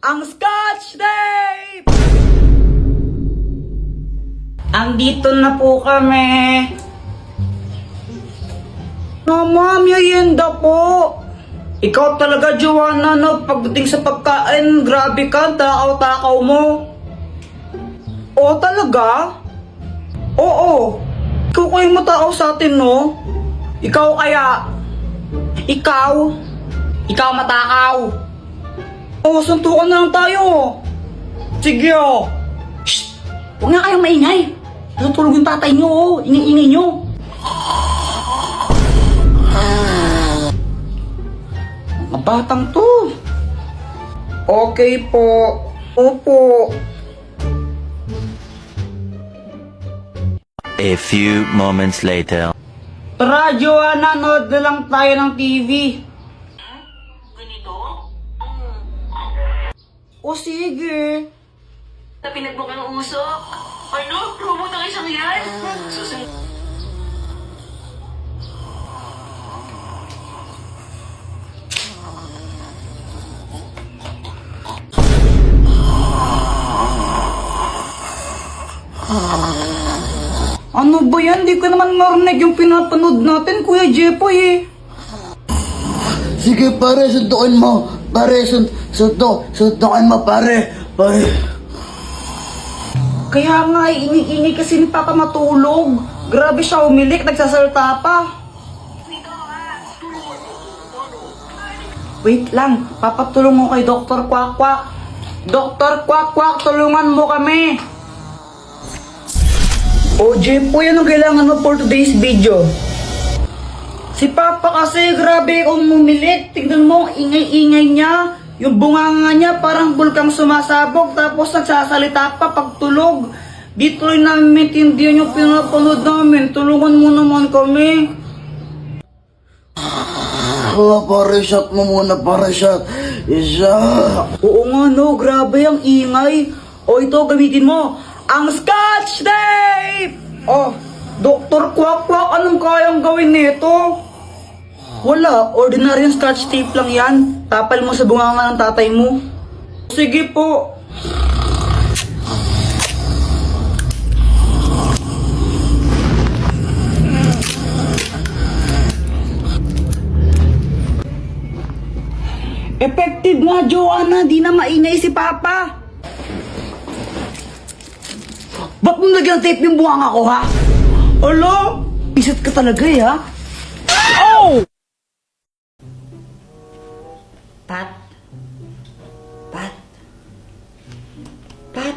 Ang Scotch Tape! Andito na po kami. Ma'am, merienda po. Ikaw talaga, Joanna, no? Pagdating sa pagkain, grabe ka, takaw-takaw mo. Oo, talaga? Oo. Ikaw kayo matakaw sa atin, no? Ikaw kaya? Ikaw? Ikaw matakaw? Oo, suntukan na lang tayo. Sige, oh. Shh! Huwag nga kayong maingay. Natutulog yung tatay nyo, oh. Ingay-ingay nyo. Mga batang to. Okay po. Opo. A few moments later. Tara, Joanna, nood na lang tayo ng TV. Ganito? O sige. Na pinagbuk ang usok? Ano? Robot ang isang yan? Susunod. Ano ba yan? Di ko naman marinig yung pinapanood natin, Kuya Jepoy eh. Sige pare, suntukin mo. Pare, suntukin mo pare. Pare. Kaya nga, ini kasi ni Papa matulog. Grabe siya umilik, nagsasalta pa. Wait lang, papatulong mo kay Dr. Kwak Kwak. Dr. Kwak Kwak, tulungan mo kami. O Jepoy, anong kailangan mo for today's video? Si Papa kasi grabe umilik. Tignan mo, ang ingay-ingay niya. Yung bunganga niya parang bulkang sumasabog tapos nagsasalita pa pagtulog. Di tuloy namin maintindihan yung pinapanood namin. Tulungan mo naman kami. Pare, shot mo muna, pare, shot. Isa. Oo nga no, grabe ang ingay. O ito, gamitin mo. Ang Scotch Tape! Oh, Dr. Kwak Kwak, anong kayang gawin nito? Wala, ordinary yung Scotch Tape lang yan. Tapal mo sa bunganga ng tatay mo. Sige po. Effective nga, Joanna. Di na maingay si Papa. Ba't mo nagyang tape yung bunganga ko, ha? Alo? Isat ka talaga, eh, ha? Oh! Pat? Pat? Pat?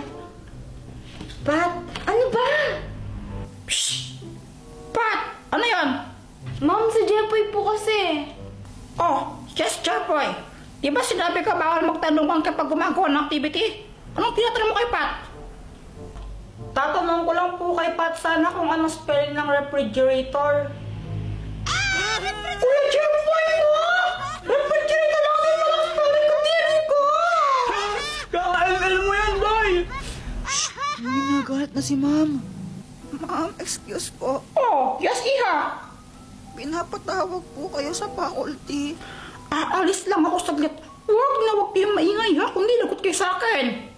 Pat? Ano ba? Shh! Pat! Ano yan? Ma'am, si Jepoy po kasi. Oh, yes, Chapoy. Di ba sinabi ka bawal magtanungan kapag gumagawa ng activity? Anong tinatanong mo kay Pat? Tatanong ko lang po kay Pat sana kung anong spelling ng refrigerator. Kuya Jepoy mo! Refrigerator lang din walang spelling ko diri ko! Kaka-ML mo yan, boy! Uy, nagalit na si ma'am. Ma'am, excuse po. Oh, yes, iha! Pinapatawag po kayo sa faculty. Aalis lang ako saglit. Huwag na huwag kayong maingay ha, kundi lagot kayo sa akin.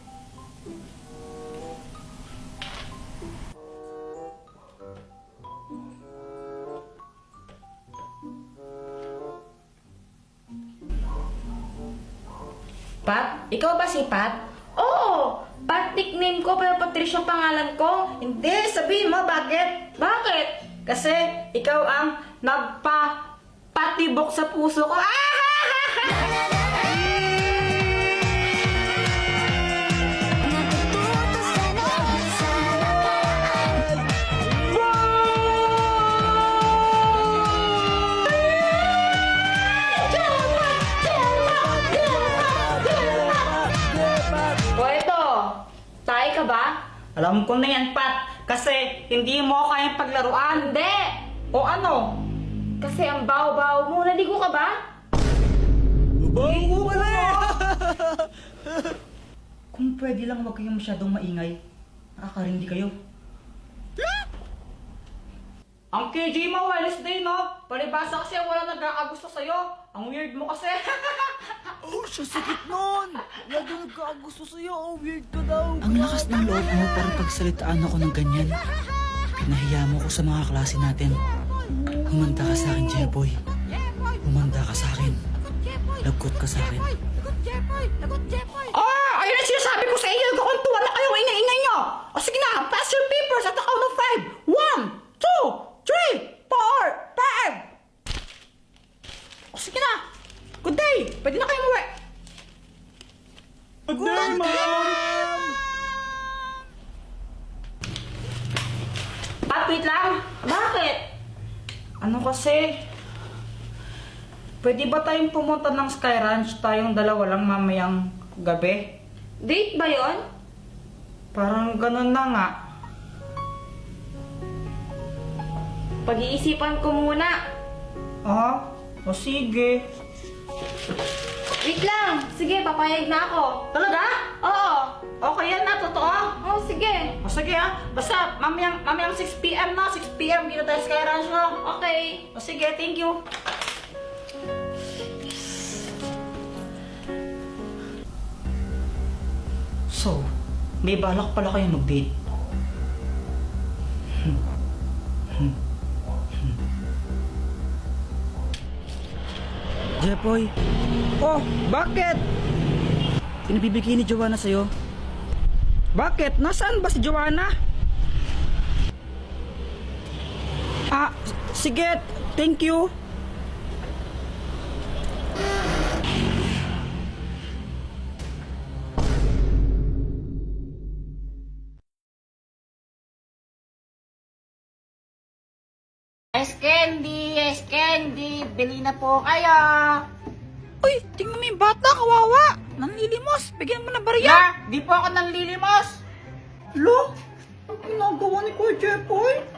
Pat? Ikaw ba si Pat? Oo! Pat nickname ko, pero Patricia ang pangalan ko. Hindi, sabihin mo bakit? Bakit? Kasi ikaw ang nagpa-patibok sa puso ko. O ito, tayo ka ba? Alam ko na yan, Pat. Kasi hindi mo kayang paglaruan. Hindi! O ano? Kasi ang baw-baw mo, naligo ka ba? Bago ka na! Kung pwede lang huwag kayong masyadong maingay. Nakakarindi kayo. Ang KJ mo, Wednesday, no? Palibasa kasi wala nagkakagusto sa'yo. Ang weird mo kasi. Oh, siya sakit nun! Lagi nagkakagusto sa'yo, oh, weird ka daw. Ang lakas ng loob mo para pagsalitaan ako ng ganyan. Pinahiya mo ko sa mga klase natin. Humanda ka sa akin, Jeboy. Humanda ka sa akin. Lagot ka sa akin. Ayun ang sinasabi ko sa inyo. Kakuntuan na kayong ingay-ingay nyo. O sige na, pass your papers at the count of 5. 1, 2, 3, 4, 5. O sige na. Good day. Pwede na kayo umuwi. Good day, ma'am. Wait lang. Bakit? Ano kasi? Pwede ba tayong pumunta ng Sky Ranch tayong dalawa lang mamayang gabi? Date ba yon? Parang ganun na nga. Pag-iisipan ko muna. Ah? O sige. Wait lang. Sige, papayag na ako. Talaga? Oo. Okay yan na, totoo? Oh, sige. O sige ah. Basta mamayang 6 p.m. na. 6 p.m. dito tayo sa Sky Ranch no? Okay. O sige, thank you. So, may balak pala kayo mag-date. Jeboy. Oh, bakit? Pinabibigay ni Joanna sa'yo. Bakit? Nasaan ba si Joanna? Sige, thank you. Ice candy, bili na po kayo. Uy, tingnan mo yung bata, kawawa. Nanlilimos, bigyan mo ng barya. Ya, di po ako nanlilimos. Lo, ang ginagawa ni Kuya Jepoy?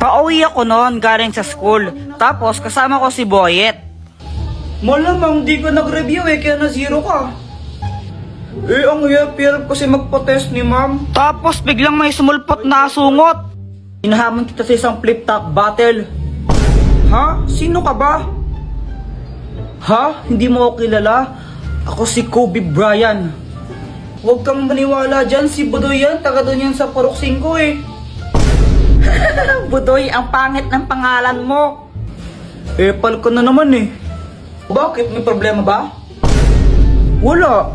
Pauwi ako noon galing sa school. Tapos kasama ko si Boyet. Malamang di ka nag-review kaya na zero ka. Ang hirap kasi magpa-test ni ma'am. Tapos biglang may sumulpot na asungot. Inahamon kita sa isang flip-top battle. Ha? Sino ka ba? Ha? Hindi mo ako kilala? Ako si Kobe Bryant. Huwag kang maniwala dyan, si Budoy yan, taga doon yan sa Purok 5 eh. Budoy, ang pangit ng pangalan mo. Epal ko na naman eh. Bakit? May problema ba? Wala.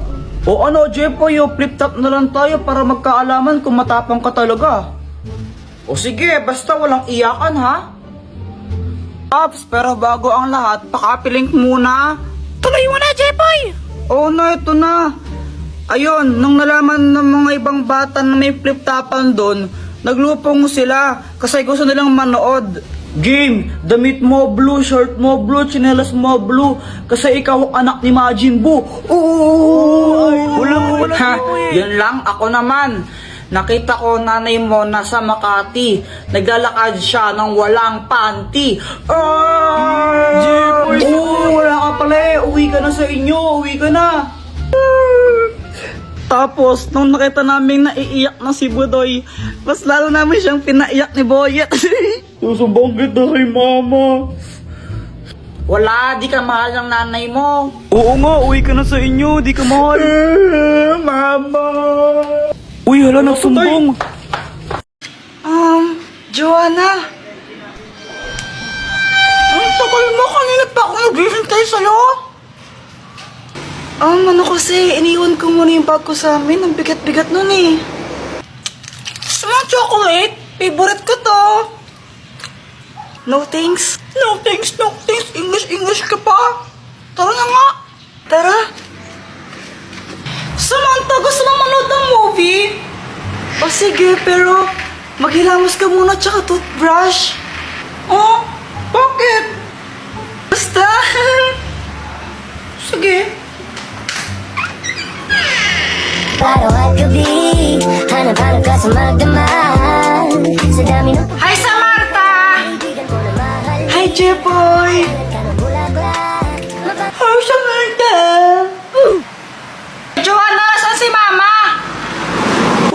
O ano, Jepoy, flip top na lang tayo para magkaalaman kung matapang ka talaga. O sige, basta walang iyakan ha. Ops, pero bago ang lahat, pakapilink muna. Tuloy mo na, Jepoy! Oo na, ito na. Ayun, nung nalaman ng mga ibang bata na may flip-topan doon, naglupong sila kasi gusto nilang manood. Game, damit mo blue, shirt mo blue, tsinelas mo blue, kasi ikaw anak ni Majin Buu. Wala. Ha, yun lang, ako naman. Nakita ko nanay mo nasa Makati. Naglalakad siya ng walang panty. Wala ka pala eh. Uwi ka na sa inyo. Uwi ka na. Tapos, nung nakita namin naiiyak na si Budoy, mas lalo namin siyang pinaiyak ni Boyet. Susubong kita kay mama. Wala, di ka mahal ng nanay mo. Oo nga, uwi ka na sa inyo. Di ka mahal. Mama. Uy, hala, nagsumbong. Joanna. Ang tagal mo, kanina pa ako naghihintay sa'yo. Ano kasi, iniwan ko muna yung bag ko sa amin. Ang bigat-bigat nun eh. Mga chocolate, favorite ko to. No thanks. No thanks, no thanks. English ka pa. Tara na nga. Tara. Samantha, gusto mo manood ng movie? O sige, pero maghilamos ka muna tsaka toothbrush. Oh, bakit? Basta. Sige. Paano at gabi, hanap-hanap ka sa magdamag. Sa dami ng Hi, Samantha! kaibigan mo na mahal. Hi, Jepoy. Ka ng bulaklak. Hi, Samantha. Joanna, saan si Mama?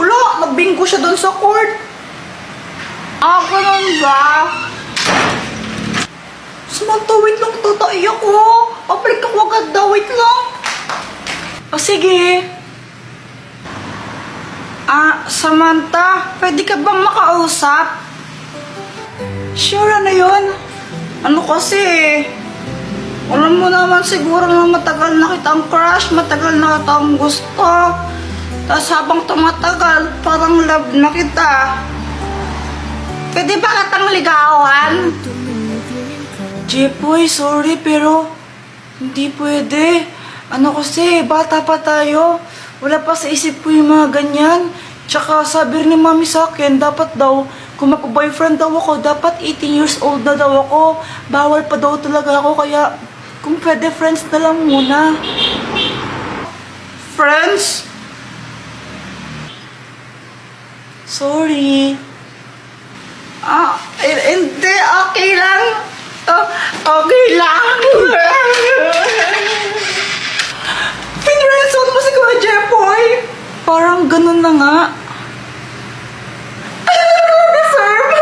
Wala, nagbingko siya doon sa court. Ganun ba? Samantha, wait lang, tataiyak ko. Apalik ako agad daw, wait lang. O sige. Samantha, pwede ka bang makausap? Sure, ano yun? Ano kasi alam mo naman siguro na matagal na kitang crush, matagal na kitang gusto. Tapos habang tumatagal, parang love na kita. Pwede ba kitang ligawan? Jepoy, sorry pero hindi pwede. Ano kasi, bata pa tayo. Wala pa sa isip ko yung mga ganyan. Tsaka sabi ni mami sa akin, dapat daw, kung magpo-boyfriend daw ako, dapat 18 years old na daw ako. Bawal pa daw talaga ako, kaya kung pwede, friends na lang muna. Friends? Sorry. Hindi, okay lang. Okay lang. Pinreson mo si Kuya Jepoy. Parang ganun na nga. Deserve.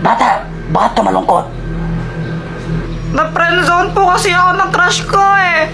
Bata, bakit ka malungkot? Na-friendzone po kasi ako ng crush ko eh.